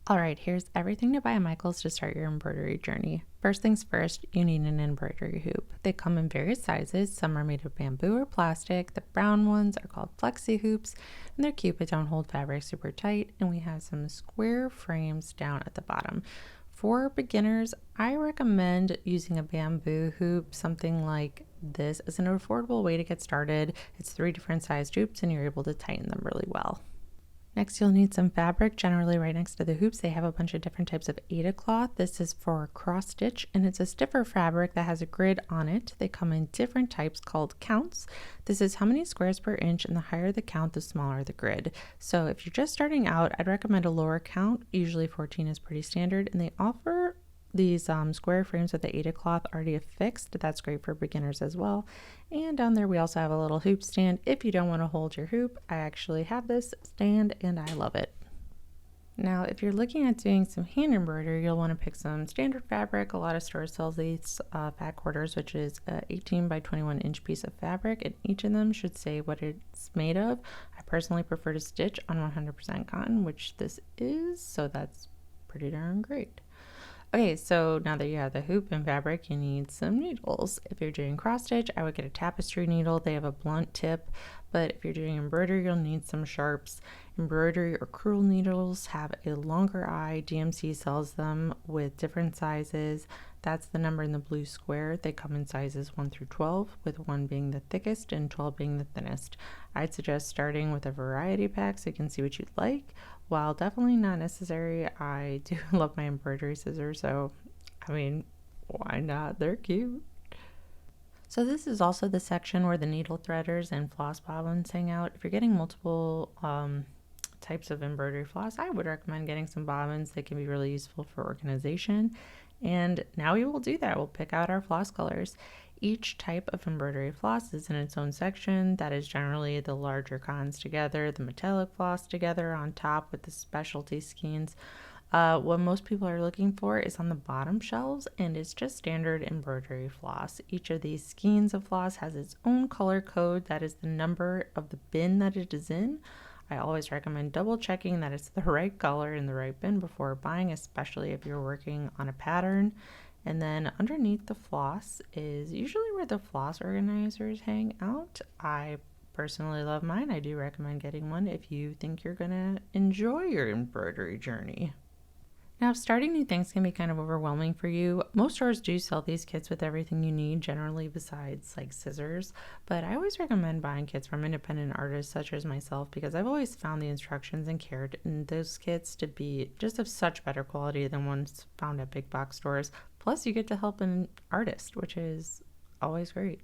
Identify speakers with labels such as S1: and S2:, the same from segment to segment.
S1: All right, here's everything to buy at Michael's to start your embroidery journey. First things first, you need an embroidery hoop. They come in various sizes. Some are made of bamboo or plastic. The brown ones are called flexi hoops, and they're cute but don't hold fabric super tight. And we have some square frames down at the bottom. For beginners, I recommend using a bamboo hoop, something like this, as an affordable way to get started. It's 3 different sized hoops, and you're able to tighten them really well. Next, you'll need some fabric. Generally, right next to the hoops, they have a bunch of different types of Aida cloth. This is for cross stitch, and it's a stiffer fabric that has a grid on it. They come in different types called counts. This is how many squares per inch, and the higher the count, the smaller the grid. So if you're just starting out, I'd recommend a lower count. Usually 14 is pretty standard, and they offer these square frames with the Aida cloth already affixed. That's great for beginners as well. And down there we also have a little hoop stand if you don't want to hold your hoop. I actually have this stand and I love it. Now, if you're looking at doing some hand embroidery, you'll want to pick some standard fabric. A lot of stores sell these fat quarters, which is an 18 by 21 inch piece of fabric, and each of them should say what it's made of. I personally prefer to stitch on 100% cotton, which this is, so that's pretty darn great. Okay, so now that you have the hoop and fabric, you need some needles. If you're doing cross stitch, I would get a tapestry needle. They have a blunt tip, but if you're doing embroidery, you'll need some sharps. Embroidery or crewel needles have a longer eye. DMC sells them with different sizes. That's the number in the blue square. They come in sizes 1 through 12, with 1 being the thickest and 12 being the thinnest. I'd suggest starting with a variety pack so you can see what you'd like. While definitely not necessary, I do love my embroidery scissors, so I mean, why not? They're cute. So this is also the section where the needle threaders and floss bobbins hang out. If you're getting multiple types of embroidery floss, I would recommend getting some bobbins. They can be really useful for organization. And now we will do that. We'll pick out our floss colors. Each type of embroidery floss is in its own section. That is generally the larger cottons together, the metallic floss together on top with the specialty skeins. What most people are looking for is on the bottom shelves, and it's just standard embroidery floss. Each of these skeins of floss has its own color code. That is the number of the bin that it is in. I always recommend double checking that it's the right color in the right bin before buying, especially if you're working on a pattern. And then underneath the floss is usually where the floss organizers hang out. I personally love mine. I do recommend getting one if you think you're gonna enjoy your embroidery journey. Now, starting new things can be kind of overwhelming for you. Most stores do sell these kits with everything you need, generally besides like scissors, but I always recommend buying kits from independent artists such as myself because I've always found the instructions and care in those kits to be just of such better quality than ones found at big box stores. Plus, you get to help an artist, which is always great.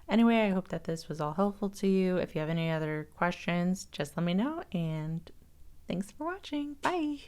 S1: Anyway, I hope that this was all helpful to you. If you have any other questions, just let me know, and thanks for watching. Bye!